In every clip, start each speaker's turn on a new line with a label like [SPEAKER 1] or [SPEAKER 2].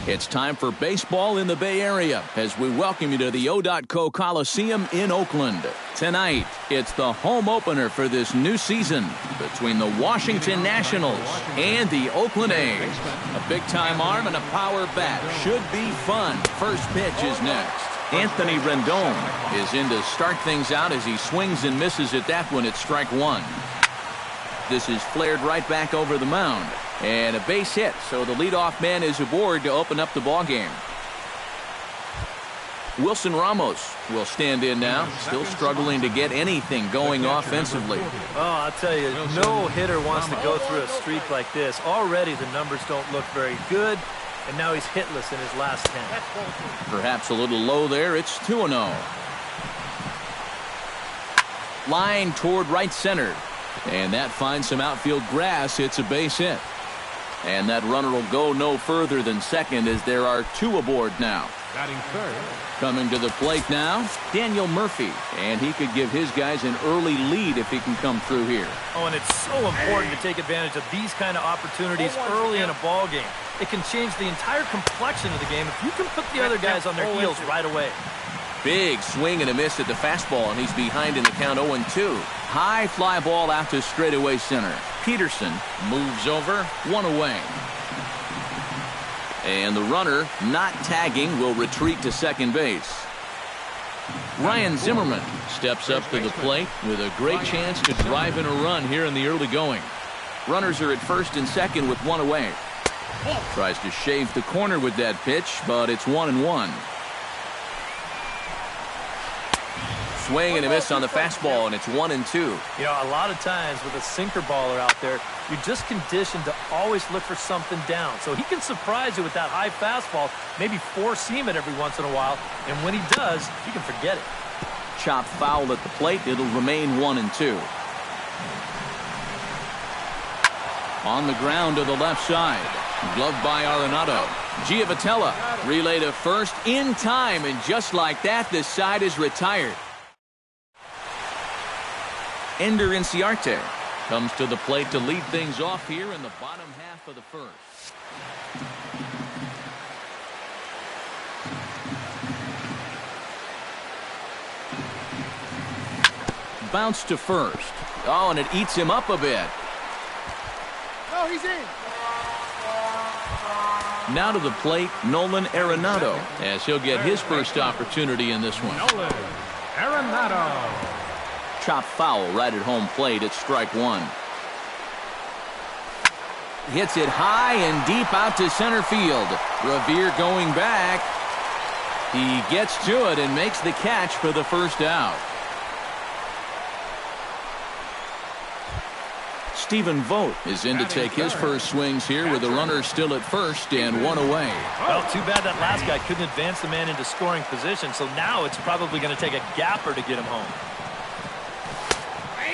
[SPEAKER 1] It's time for baseball in the Bay Area as we welcome you to the O.co Coliseum in Oakland. Tonight, it's the home opener for this new season between the Washington Nationals and the Oakland A's. A big-time arm and a power bat should be fun. First pitch is next. Anthony Rendon is in to start things out as he swings and misses at that one at strike one. This is flared right back over the mound. And a base hit, so the leadoff man is aboard to open up the ballgame. Wilson Ramos will stand in now, still struggling to get anything going offensively.
[SPEAKER 2] Oh, I'll tell you, no hitter wants to go through a streak like this. Already the numbers don't look very good, and now he's hitless in his last 10.
[SPEAKER 1] Perhaps a little low there. It's 2-0. Line toward right center. And that finds some outfield grass. It's a base hit. And that runner will go no further than second as there are two aboard now.
[SPEAKER 3] Batting third.
[SPEAKER 1] Coming to the plate now, Daniel Murphy. And he could give his guys an early lead if he can come through here.
[SPEAKER 2] Oh, and it's so important to take advantage of these kind of opportunities early in a ball game. It can change the entire complexion of the game if you can put the other guys on their heels right away.
[SPEAKER 1] Big swing and a miss at the fastball, and he's behind in the count 0-2. High fly ball out to straightaway center. Peterson moves over, one away. And the runner, not tagging, will retreat to second base. Ryan Zimmerman steps up to the plate with a great chance to drive in a run here in the early going. Runners are at first and second with one away. Tries to shave the corner with that pitch, but it's 1-1. Swing and a miss on the fastball, and it's 1-2.
[SPEAKER 2] You know, a lot of times with a sinker baller out there, you're just conditioned to always look for something down. So he can surprise you with that high fastball, maybe four-seam it every once in a while, and when he does, you can forget it.
[SPEAKER 1] Chopped foul at the plate. It'll remain 1-2. On the ground to the left side. Gloved by Arenado. Giavotella relay to first in time, and just like that, this side is retired. Ender Inciarte comes to the plate to lead things off here in the bottom half of the first. Bounce to first. Oh, and it eats him up a bit.
[SPEAKER 3] Oh, he's in.
[SPEAKER 1] Now to the plate, Nolan Arenado, as he'll get his first opportunity in this one.
[SPEAKER 3] Nolan Arenado.
[SPEAKER 1] Chop foul right at home plate at strike one. Hits it high and deep out to center field. Revere going back. He gets to it and makes the catch for the first out. Stephen Vogt is in to take his first swings here with the runner still at first and one away.
[SPEAKER 2] Well, too bad that last guy couldn't advance the man into scoring position, so now it's probably going to take a gapper to get him home.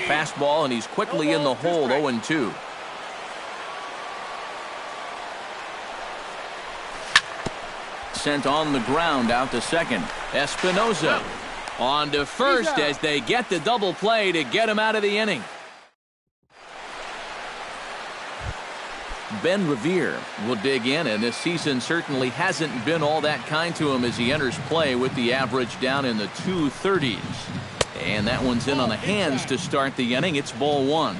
[SPEAKER 1] Fastball, and he's quickly in the hole, 0-2. Sent on the ground out to second. Espinosa on to first as they get the double play to get him out of the inning. Ben Revere will dig in, and this season certainly hasn't been all that kind to him as he enters play with the average down in the 230s. And that one's in on the hands to start the inning. It's ball one.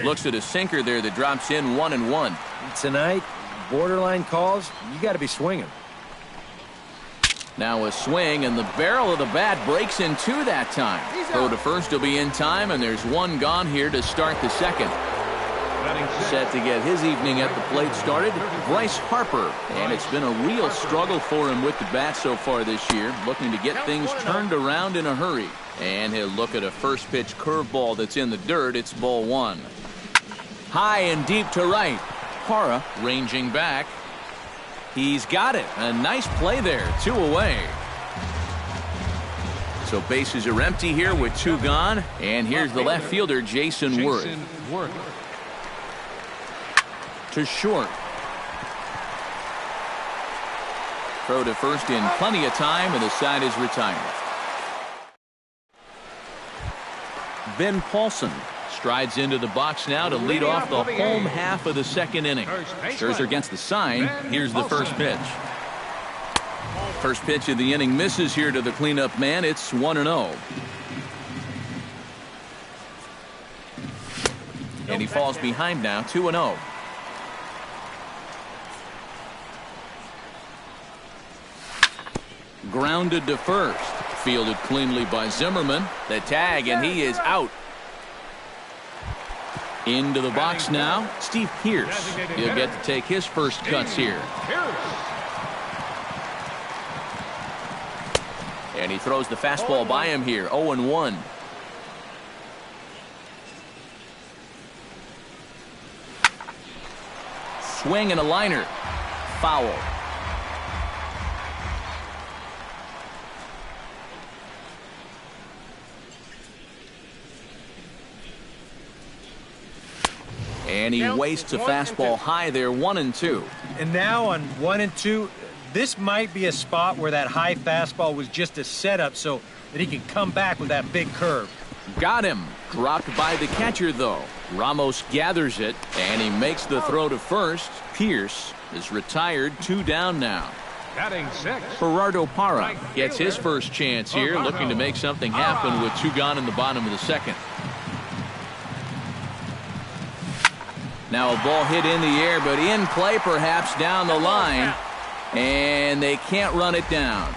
[SPEAKER 1] Looks at a sinker there that drops in 1-1.
[SPEAKER 4] Tonight, borderline calls, you got to be swinging.
[SPEAKER 1] Now a swing, and the barrel of the bat breaks in two that time. Throw to first will be in time, and there's one gone here to start the second. Set to get his evening at the plate started, Bryce Harper. And it's been a real struggle for him with the bat so far this year, looking to get things turned around in a hurry. And he'll look at a first pitch curveball that's in the dirt. It's ball one. High and deep to right. Parra ranging back. He's got it. A nice play there. Two away. So bases are empty here with two gone. And here's the left fielder, Jason Worth. To short. Throw to first in plenty of time, and the side is retired. Ben Paulson Strides into the box now to lead off the home half of the second inning. Scherzer against the sign. Here's the first pitch. First pitch of the inning misses here to the cleanup man. It's 1-0. And he falls behind now, 2-0. Grounded to first. Fielded cleanly by Zimmerman. The tag, and he is out. Into the box now, Steve Pearce. He'll get to take his first cuts here. And he throws the fastball by him here, 0-1. Swing and a liner. Foul. And he wastes a fastball high there, 1-2.
[SPEAKER 4] And now on 1-2, this might be a spot where that high fastball was just a setup so that he can come back with that big curve.
[SPEAKER 1] Got him. Dropped by the catcher, though. Ramos gathers it, and he makes the throw to first. Pearce is retired, 2 down now.
[SPEAKER 3] Batting 6.
[SPEAKER 1] Gerardo Parra gets his first chance here, looking to make something happen with 2 gone in the bottom of the second. Now a ball hit in the air, but in play perhaps down the line, and they can't run it down.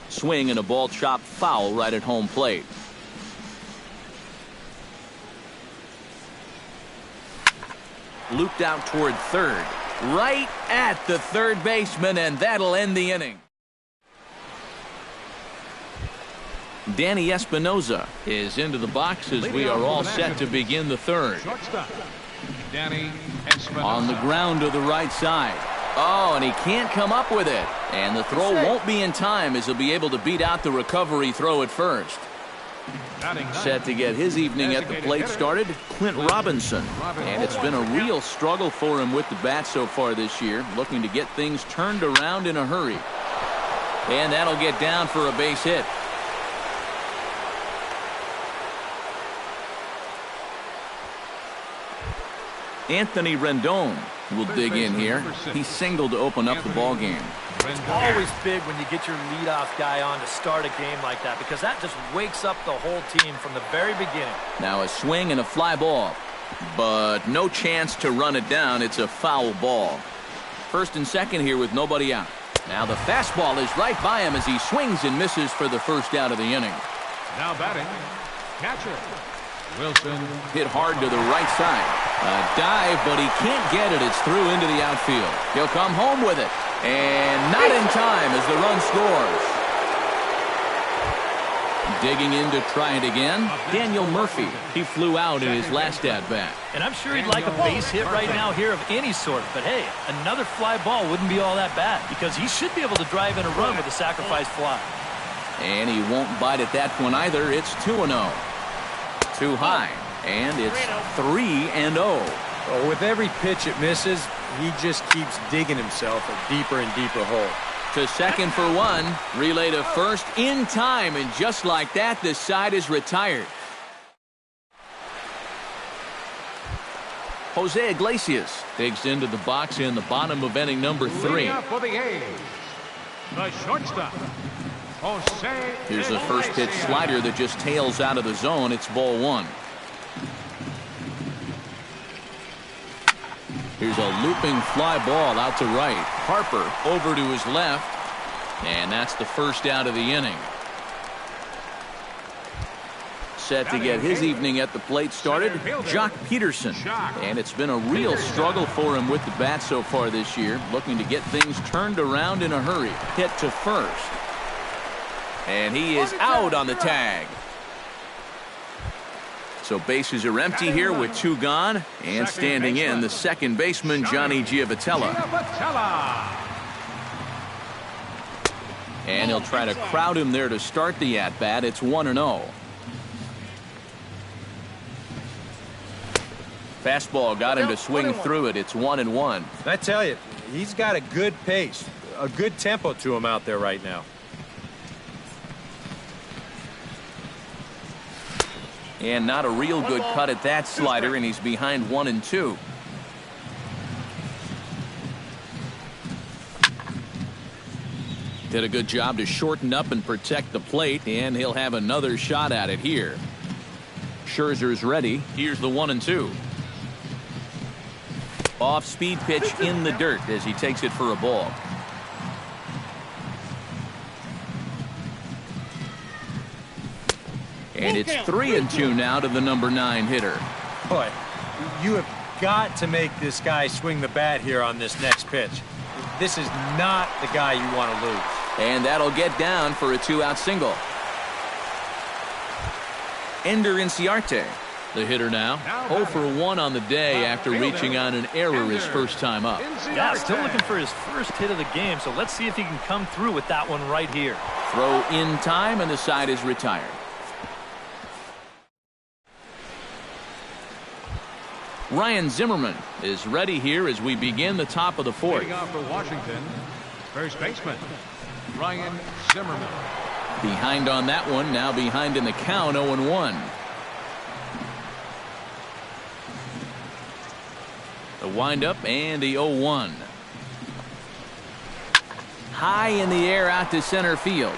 [SPEAKER 1] Swing and a ball chopped foul right at home plate. Looped out toward third. Right at the third baseman, and that'll end the inning. Danny Espinosa is into the box as we are all set to begin the third.
[SPEAKER 3] Danny Espinosa.
[SPEAKER 1] On the ground to the right side. Oh, and he can't come up with it. And the throw won't be in time as he'll be able to beat out the recovery throw at first. Set to get his evening at the plate started, Clint Robinson. And it's been a real struggle for him with the bat so far this year, looking to get things turned around in a hurry. And that'll get down for a base hit. Anthony Rendon will dig in here. He singled to open up the ball game.
[SPEAKER 2] It's always big when you get your leadoff guy on to start a game like that, because that just wakes up the whole team from the very beginning.
[SPEAKER 1] Now a swing and a fly ball, but no chance to run it down. It's a foul ball. First and second here with nobody out. Now the fastball is right by him as he swings and misses for the first out of the inning.
[SPEAKER 3] Now batting, catcher Wilson.
[SPEAKER 1] Hit hard to the right side. A dive, but he can't get it. It's through into the outfield. He'll come home with it. And not in time as the run scores. Digging in to try it again, Daniel Murphy. He flew out in his last at-bat.
[SPEAKER 2] And I'm sure he'd like a base hit right now here of any sort. But hey, another fly ball wouldn't be all that bad, because he should be able to drive in a run with a sacrifice fly.
[SPEAKER 1] And he won't bite at that one either. It's 2-0. Too high. And it's 3-0.
[SPEAKER 4] Well, with every pitch it misses, he just keeps digging himself a deeper and deeper hole.
[SPEAKER 1] To second for one. Relay to first in time. And just like that, this side is retired. Jose Iglesias digs into the box in the bottom of inning number 3.
[SPEAKER 3] For the A's, the shortstop, Jose.
[SPEAKER 1] Here's the first pitch slider that just tails out of the zone. It's ball 1. Here's a looping fly ball out to right. Harper over to his left. And that's the first out of the inning. Set to get his evening at the plate started, Jock Peterson. And it's been a real struggle for him with the bat so far this year, looking to get things turned around in a hurry. Hit to first. And he is out on the tag. So bases are empty here with 2 gone. And standing in, the second baseman, Johnny Giavotella. And he'll try to crowd him there to start the at-bat. It's 1-0. Fastball got him to swing through it. It's 1-1.
[SPEAKER 4] And I tell you, he's got a good pace, a good tempo to him out there right now.
[SPEAKER 1] And not a real good cut at that slider, and he's behind 1-2. Did a good job to shorten up and protect the plate, and he'll have another shot at it here. Scherzer's ready. Here's the 1-2. Off-speed pitch in the dirt as he takes it for a ball. And it's 3-2 now to the number 9 hitter.
[SPEAKER 4] Boy, you have got to make this guy swing the bat here on this next pitch. This is not the guy you want to lose.
[SPEAKER 1] And that'll get down for a 2-out single. Ender Inciarte, the hitter now. 0 for 1 on the day after reaching on an error his first time up.
[SPEAKER 2] Yeah, still looking for his first hit of the game, so let's see if he can come through with that one right here.
[SPEAKER 1] Throw in time, and the side is retired. Ryan Zimmerman is ready here as we begin the top of the 4th.
[SPEAKER 3] Leading off for Washington, first baseman, Ryan Zimmerman.
[SPEAKER 1] Behind on that one, now behind in the count, 0-1. The windup and the 0-1. High in the air out to center field.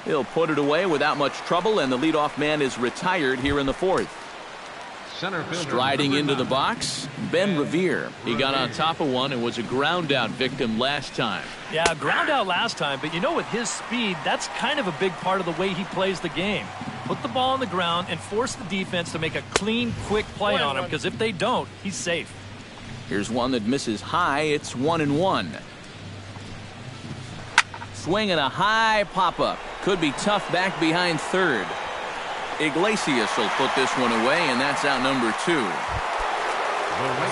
[SPEAKER 1] He'll put it away without much trouble, and the leadoff man is retired here in the 4th. Striding into the box, Ben Revere. He got on top of one and was a ground out victim last time.
[SPEAKER 2] Yeah, ground out last time, but you know, with his speed, that's kind of a big part of the way he plays the game. Put the ball on the ground and force the defense to make a clean, quick play on him, because if they don't, he's safe.
[SPEAKER 1] Here's one that misses high. It's 1-1. Swinging a high pop-up. Could be tough back behind third. Iglesias will put this one away, and that's out number 2.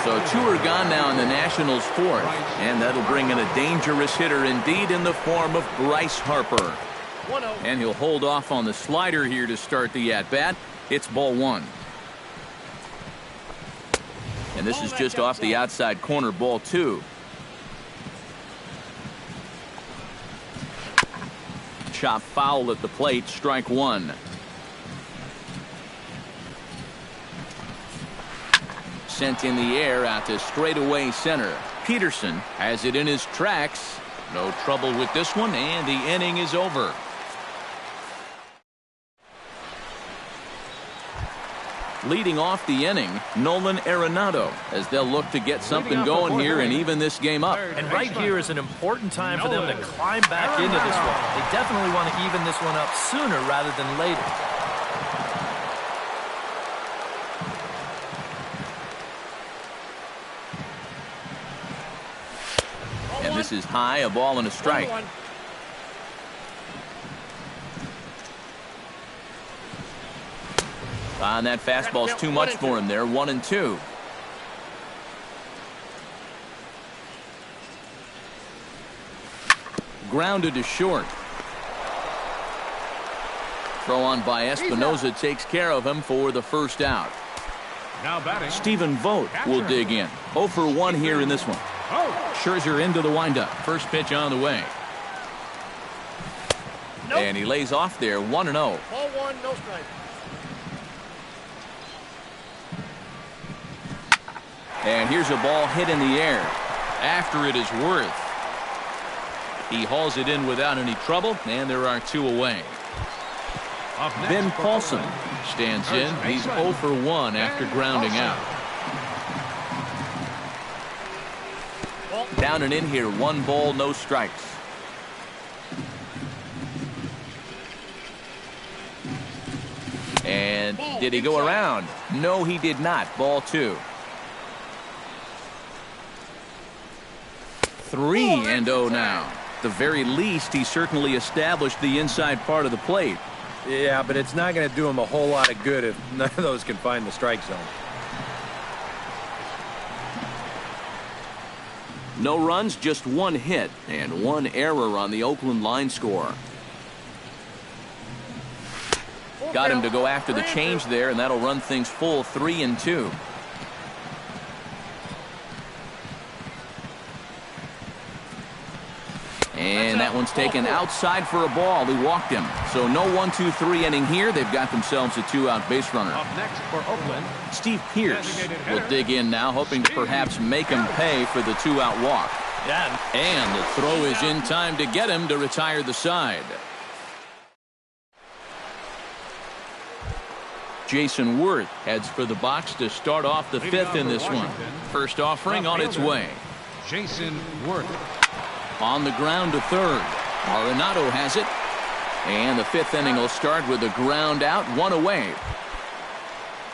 [SPEAKER 1] So 2 are gone now in the Nationals' 4th, and that'll bring in a dangerous hitter indeed in the form of Bryce Harper. And he'll hold off on the slider here to start the at-bat. It's ball 1. And this is just off the outside corner, ball 2. Chop foul at the plate, strike 1. Sent in the air out to straightaway center. Peterson has it in his tracks. No trouble with this one, and the inning is over. Leading off the inning, Nolan Arenado, as they'll look to get something going here and even this game up.
[SPEAKER 2] And right here is an important time for them to climb back into this one. They definitely want to even this one up sooner rather than later.
[SPEAKER 1] And this is high, a ball and a strike. And that fastball's too much for him there, 1-2. Grounded to short. Throw on by Espinoza takes care of him for the first out.
[SPEAKER 3] Now batting,
[SPEAKER 1] Stephen Vogt will dig in. 0 for 1 here in this one. Scherzer into the windup. First pitch on the way. And he lays off there, 1-0.
[SPEAKER 5] Ball 1, no strike.
[SPEAKER 1] And here's a ball hit in the air. After it is Worth. He hauls it in without any trouble, and there are 2 away. Ben Paulson stands in. He's 0 for 1 after grounding out. Down and in here, 1 ball, no strikes. And did he go around? No, he did not. Ball 2. 3-0 now. At the very least, he certainly established the inside part of the plate.
[SPEAKER 4] Yeah, but it's not going to do him a whole lot of good if none of those can find the strike zone.
[SPEAKER 1] No runs, just 1 hit and 1 error on the Oakland line score. Got him to go after the change there, and that'll run things full 3-2. And that one's taken outside for a ball. He walked him. So no 1-2-3 inning here. They've got themselves a two-out base runner.
[SPEAKER 3] Up next for Oakland,
[SPEAKER 1] Steve Pearce will dig in now, hoping to perhaps make him pay for the two-out walk.
[SPEAKER 2] Yeah.
[SPEAKER 1] And the throw is in time to get him to retire the side. Jason Worth heads for the box to start off the fifth in this one. First offering on its way.
[SPEAKER 3] Jason Worth.
[SPEAKER 1] On the ground to third. Arenado has it. And the fifth inning will start with a ground out, one away.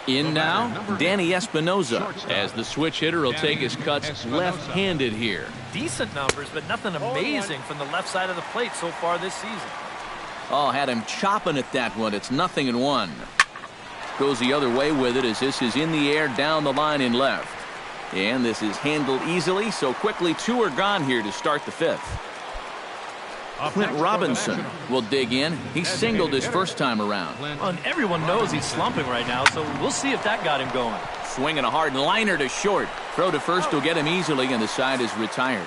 [SPEAKER 1] In now, Danny Espinosa, as the switch hitter will take his cuts left-handed here.
[SPEAKER 2] Decent numbers, but nothing amazing from the left side of the plate so far this season.
[SPEAKER 1] Oh, had him chopping at that one. It's 0-1. Goes the other way with it as this is in the air down the line in left. And this is handled easily, so quickly two are gone here to start the fifth. Clint Robinson will dig in. He singled his first time around.
[SPEAKER 2] And everyone knows he's slumping right now, so we'll see if that got him going.
[SPEAKER 1] Swinging a hard liner to short. Throw to first will get him easily, and the side is retired.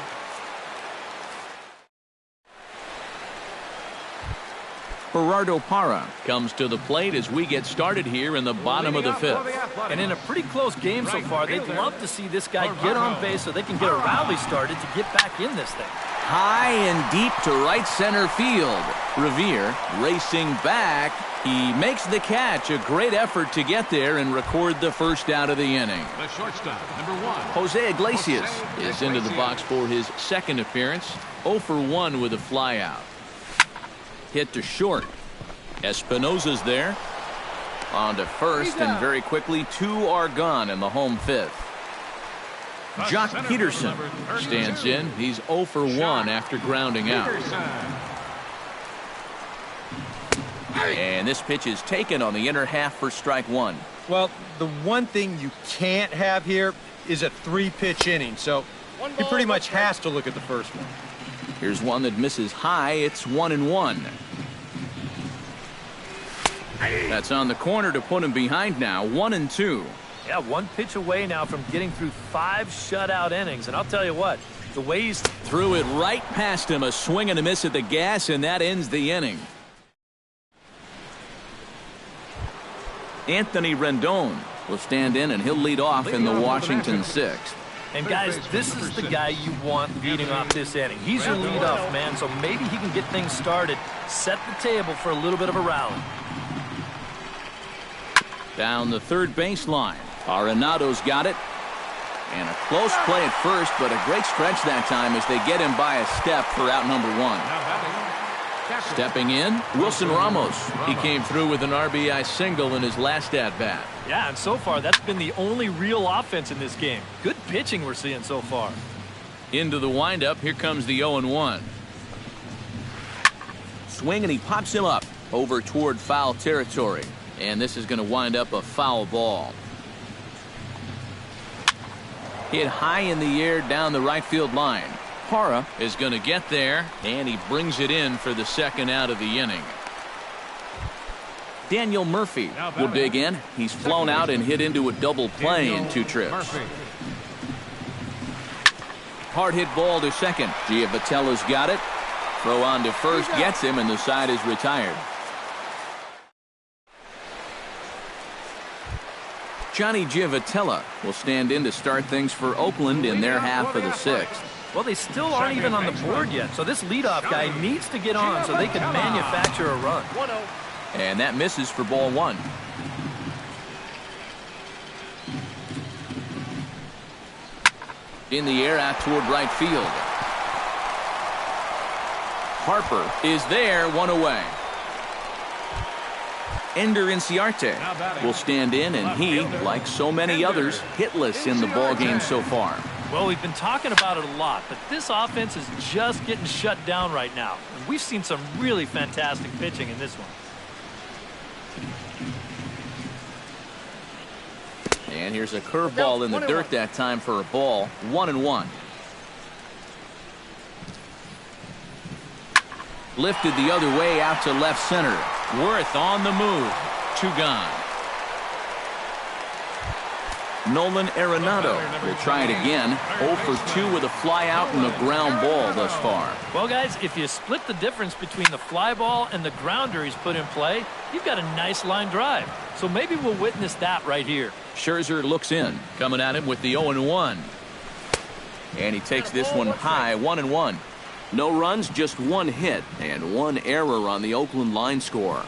[SPEAKER 1] Gerardo Parra comes to the plate as we get started here in the bottom of the fifth.
[SPEAKER 2] And in a pretty close game so far, they'd love to see this guy get on base so they can get a rally started to get back in this thing.
[SPEAKER 1] High and deep to right center field. Revere racing back. He makes the catch. A great effort to get there and record the first out of the inning.
[SPEAKER 3] The shortstop, number 1.
[SPEAKER 1] Jose Iglesias is into the box for his second appearance. 0 for 1 with a flyout. Hit to short. Espinosa's there. On to first, and very quickly two are gone in the home fifth. Jock Peterson stands in. He's 0 for 1 after grounding out. And this pitch is taken on the inner half for strike one.
[SPEAKER 4] Well, the one thing you can't have here is a 3-pitch inning, so he pretty much has to look at the first one.
[SPEAKER 1] Here's one that misses high. It's 1-1. That's on the corner to put him behind now. 1-2.
[SPEAKER 2] Yeah, one pitch away now from getting through 5 shutout innings. And I'll tell you what, the way he's
[SPEAKER 1] threw it right past him. A swing and a miss at the gas, and that ends the inning. Anthony Rendon will stand in, and he'll lead off in the Washington 6th.
[SPEAKER 2] And guys, this is the guy you want leading off this inning. He's your leadoff man, so maybe he can get things started, set the table for a little bit of a rally.
[SPEAKER 1] Down the third baseline. Arenado's got it. And a close play at first, but a great stretch that time as they get him by a step for out number 1. Stepping in, Wilson Ramos. He came through with an RBI single in his last at-bat.
[SPEAKER 2] Yeah, and so far that's been the only real offense in this game. Good pitching we're seeing so far.
[SPEAKER 1] Into the windup, here comes the 0-1. Swing, and he pops him up over toward foul territory. And this is going to wind up a foul ball. Hit high in the air down the right field line. Parra is going to get there, and he brings it in for the second out of the inning. Daniel Murphy will dig in. He's flown out and hit into a double play in 2 trips. Hard hit ball to second. Giavatello's got it. Throw on to first gets him, and the side is retired. Johnny Giavatello will stand in to start things for Oakland in their half of the 6th.
[SPEAKER 2] Well, they still aren't even on the board yet, so this leadoff guy needs to get on so they can manufacture a run.
[SPEAKER 1] And that misses for ball 1. In the air out toward right field. Harper is there, 1 away. Ender Inciarte will stand in, and he, like so many others, hitless in the ballgame so far.
[SPEAKER 2] Well, we've been talking about it a lot, but this offense is just getting shut down right now. And we've seen some really fantastic pitching in this one.
[SPEAKER 1] And here's a curveball in the dirt that time for a ball. 1-1. Lifted the other way out to left center. Worth on the move. 2 gone. Nolan Arenado will try it again. 0 for 2 with a fly out and a ground ball thus far.
[SPEAKER 2] Well, guys, if you split the difference between the fly ball and the grounder he's put in play, you've got a nice line drive. So maybe we'll witness that right here.
[SPEAKER 1] Scherzer looks in, coming at him with the 0-1. And he takes this one high, 1-1. No runs, just 1 hit, and 1 error on the Oakland line score.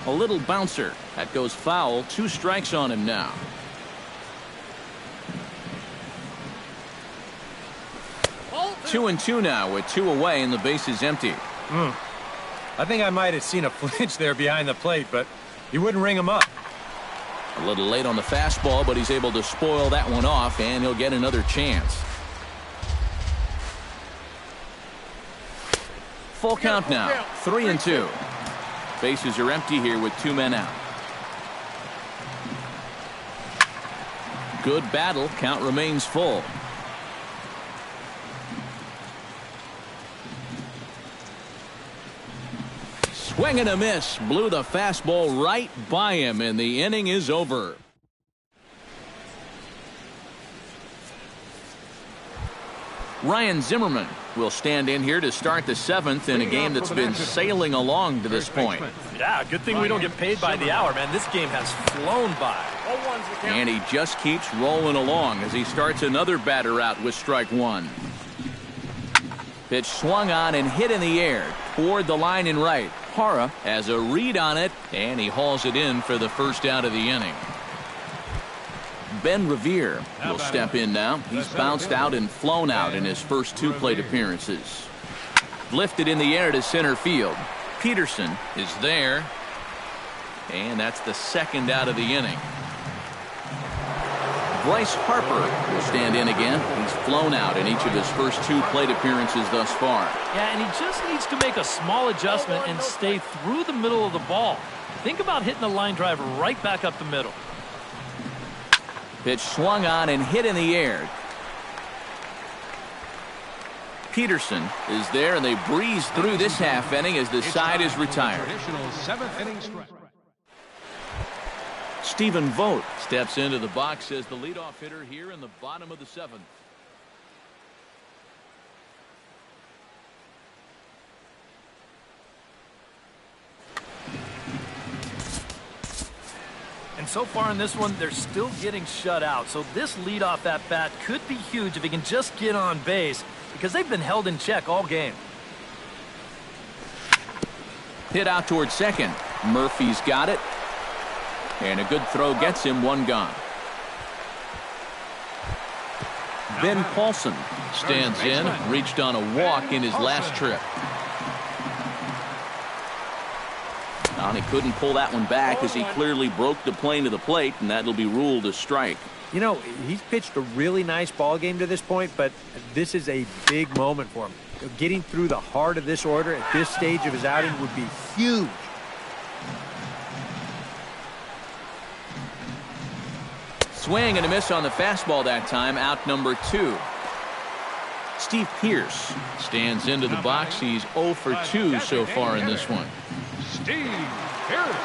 [SPEAKER 1] A little bouncer. That goes foul. 2 strikes on him now. Two and 2 now with 2 away and the base is empty.
[SPEAKER 4] I think I might have seen a flinch there behind the plate, but he wouldn't ring him up.
[SPEAKER 1] A little late on the fastball, but he's able to spoil that one off, and he'll get another chance. Full count now, 3 and 2. Bases are empty here with 2 men out. Good battle. Count remains full. Swing and a miss. Blew the fastball right by him, and the inning is over. Ryan Zimmerman will stand in here to start the 7th in a game that's been sailing along to this point.
[SPEAKER 2] Yeah, good thing we don't get paid by the hour, man. This game has flown by.
[SPEAKER 1] And he just keeps rolling along as he starts another batter out with strike 1. Pitch swung on and hit in the air toward the line and right. Parra has a read on it, and he hauls it in for the first out of the inning. Ben Revere will step in now. He's bounced out and flown out in his first 2 plate appearances. Lifted in the air to center field. Peterson is there, and that's the 2nd out of the inning. Bryce Harper will stand in again. He's flown out in each of his first 2 plate appearances thus far.
[SPEAKER 2] Yeah, and he just needs to make a small adjustment and stay through the middle of the ball. Think about hitting a line drive right back up the middle.
[SPEAKER 1] Pitch swung on and hit in the air. Peterson is there, and they breeze through this half inning as the side is retired. Stephen Vogt steps into the box as the leadoff hitter here in the bottom of the 7th.
[SPEAKER 2] And so far in this one, they're still getting shut out. So this leadoff at bat could be huge if he can just get on base, because they've been held in check all game.
[SPEAKER 1] Hit out towards second. Murphy's got it. And a good throw gets him 1 gone. Ben Paulson stands in, reached on a walk in his last trip. And he couldn't pull that one back as he clearly broke the plane to the plate, and that'll be ruled a strike.
[SPEAKER 4] You know, he's pitched a really nice ball game to this point, but this is a big moment for him. Getting through the heart of this order at this stage of his outing would be huge.
[SPEAKER 1] Swing and a miss on the fastball that time. Out number 2. Steve Pearce stands into the box. He's 0 for 2 so far in this one.
[SPEAKER 3] Steve Pearce.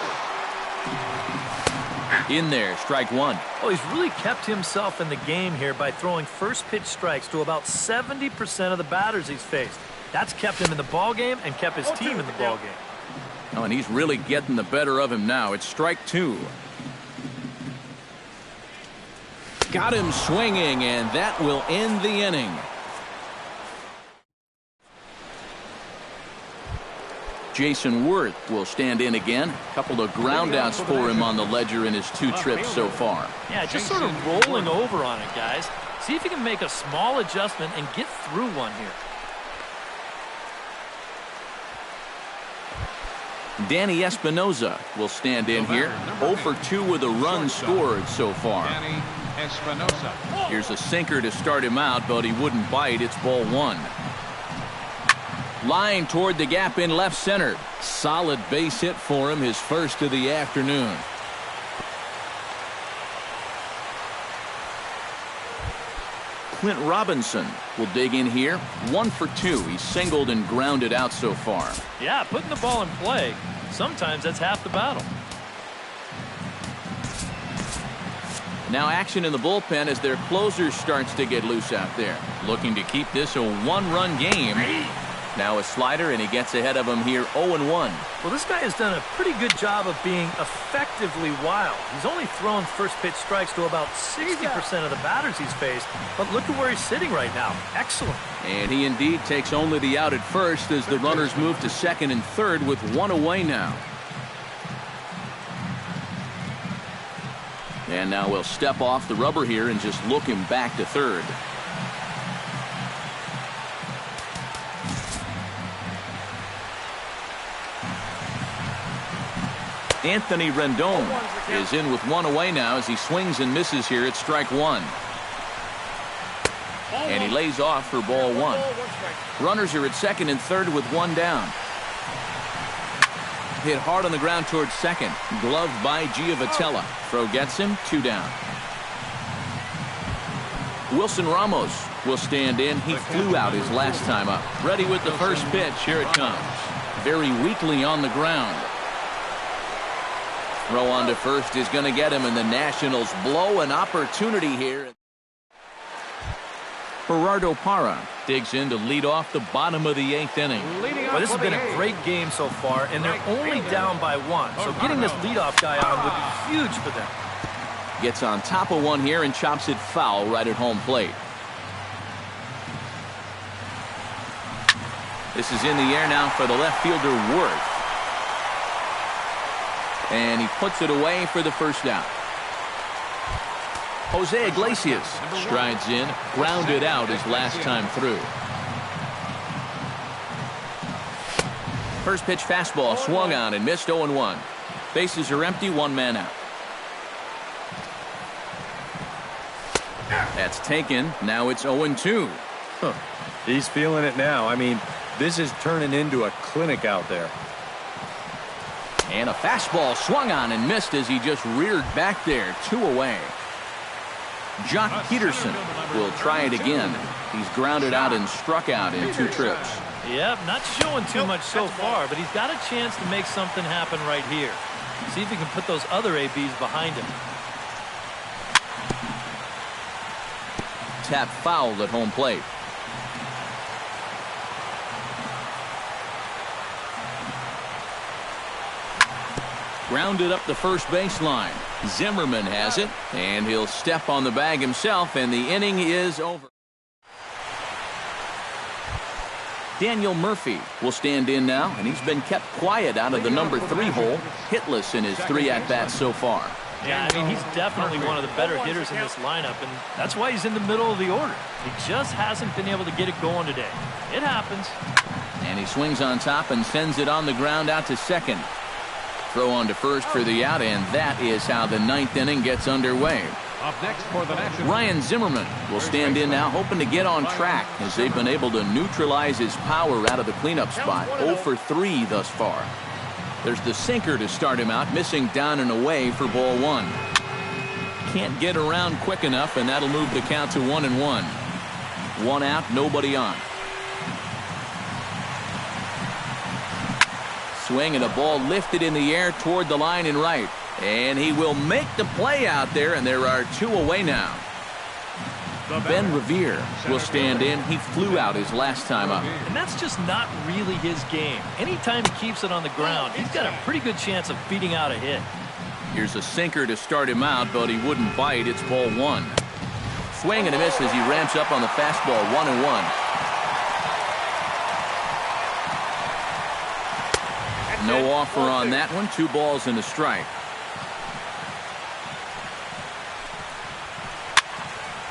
[SPEAKER 1] In there, strike 1.
[SPEAKER 2] Oh, he's really kept himself in the game here by throwing first pitch strikes to about 70% of the batters he's faced. That's kept him in the ball game and kept his team in the ball game.
[SPEAKER 1] Oh, and he's really getting the better of him now. It's strike 2. Got him swinging, and that will end the inning. Jason Worth will stand in again. A couple of groundouts for him on the ledger in his 2 trips so far.
[SPEAKER 2] Yeah, just sort of rolling over on it, guys. See if you can make a small adjustment and get through one here.
[SPEAKER 1] Danny Espinoza will stand in here. 0 for 2 with a run scored so far. Here's a sinker to start him out, but he wouldn't bite. It's ball 1. Line toward the gap in left center. Solid base hit for him, his first of the afternoon. Clint Robinson will dig in here. 1 for 2. He's singled and grounded out so far.
[SPEAKER 2] Yeah, putting the ball in play, sometimes that's half the battle.
[SPEAKER 1] Now action in the bullpen as their closer starts to get loose out there. Looking to keep this a one-run game. Now a slider, and he gets ahead of him here 0-1.
[SPEAKER 2] Well, this guy has done a pretty good job of being effectively wild. He's only thrown first pitch strikes to about 60% of the batters he's faced. But look at where he's sitting right now. Excellent.
[SPEAKER 1] And he indeed takes only the out at first as the runners move to second and third with 1 away now. And now we'll step off the rubber here and just look him back to third. Anthony Rendon is in with 1 away now as he swings and misses here at strike 1. And he lays off for ball 1. Runners are at second and third with 1 down. Hit hard on the ground towards second. Gloved by Giavotella. Throw gets him. 2 down. Wilson Ramos will stand in. He flew out his last time up. Ready with the first pitch. Here it comes. Very weakly on the ground. Throw on to first is going to get him, and the Nationals blow an opportunity here. Gerardo Parra digs in to lead off the bottom of the 8th inning.
[SPEAKER 2] Well, this has been a great game so far, and they're only down by 1. So getting this leadoff guy on would be huge for them.
[SPEAKER 1] Gets on top of one here and chops it foul right at home plate. This is in the air now for the left fielder, Worth. And he puts it away for the first out. Jose Iglesias strides in, grounded out his last time through. First pitch fastball swung on and missed 0-1. Bases are empty, 1 man out. That's taken. Now it's 0-2.
[SPEAKER 4] Huh. He's feeling it now. I mean, this is turning into a clinic out there.
[SPEAKER 1] And a fastball swung on and missed as he just reared back there. 2 away. Jock Peterson will try it again. He's grounded out and struck out in 2 trips.
[SPEAKER 2] Yep, not showing too much so far, but he's got a chance to make something happen right here. See if he can put those other ABs behind him.
[SPEAKER 1] Tap fouled at home plate. Grounded up the first baseline. Zimmerman has it, and he'll step on the bag himself, and the inning is over. Daniel Murphy will stand in now, and he's been kept quiet out of the number 3 hole, hitless in his 3 at-bats so far.
[SPEAKER 2] Yeah, I mean, he's definitely one of the better hitters in this lineup, and that's why he's in the middle of the order. He just hasn't been able to get it going today. It happens.
[SPEAKER 1] And he swings on top and sends it on the ground out to second. Throw on to first for the out, and that is how the 9th inning gets underway.
[SPEAKER 3] Up next for the Nationals,
[SPEAKER 1] Ryan Zimmerman will stand in now, hoping to get on track as they've been able to neutralize his power out of the cleanup spot. 0 for 3 thus far. There's the sinker to start him out, missing down and away for ball 1. Can't get around quick enough, and that'll move the count to 1-1. 1 out, nobody on. Swing and a ball lifted in the air toward the line and right. And he will make the play out there, and there are 2 away now. Ben Revere will stand in. He flew out his last time up.
[SPEAKER 2] And that's just not really his game. Anytime he keeps it on the ground, he's got a pretty good chance of beating out a hit.
[SPEAKER 1] Here's a sinker to start him out, but he wouldn't bite. It's ball 1. Swing and a miss as he ramps up on the fastball. 1-1. No offer on that one. 2 balls and a strike.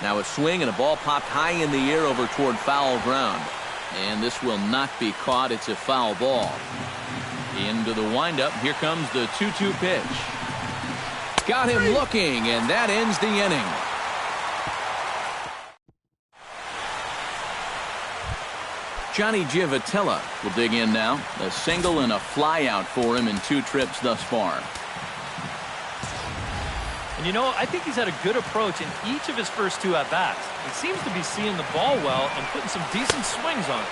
[SPEAKER 1] Now a swing and a ball popped high in the air over toward foul ground. And this will not be caught. It's a foul ball. Into the windup. Here comes the 2-2 pitch. Got him looking, and that ends the inning. Johnny Giavotella will dig in now. A single and a fly out for him in 2 trips thus far.
[SPEAKER 2] And you know, I think he's had a good approach in each of his first 2 at-bats. He seems to be seeing the ball well and putting some decent swings on it.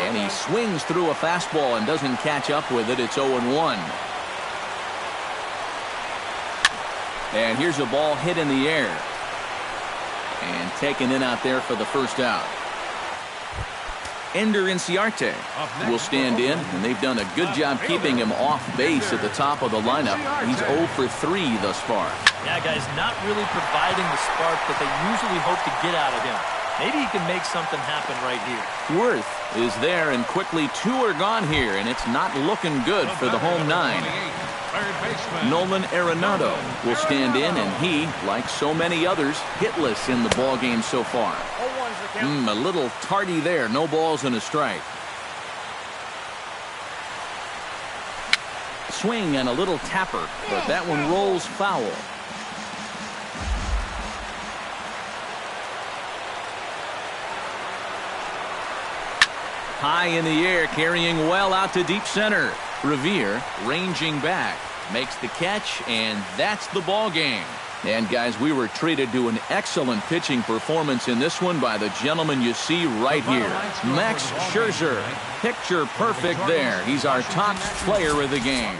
[SPEAKER 1] And he swings through a fastball and doesn't catch up with it. It's 0-1. And here's a ball hit in the air. And taken in out there for the first out. Ender Inciarte will stand in, and they've done a good job keeping him off base at the top of the lineup. He's 0 for 3 thus far.
[SPEAKER 2] Yeah, guys, not really providing the spark that they usually hope to get out of him. Maybe he can make something happen right here.
[SPEAKER 1] Worth is there, and quickly 2 are gone here, and it's not looking good for the home 9. Nolan Arenado will stand in, and he, like so many others, hitless in the ballgame so far. A little tardy there. No balls and a strike. Swing and a little tapper, but that one rolls foul. High in the air, carrying well out to deep center. Revere ranging back, makes the catch, and that's the ball game. And guys, we were treated to an excellent pitching performance in this one by the gentleman you see right here, Max Scherzer. Picture perfect there. He's our top player of the game.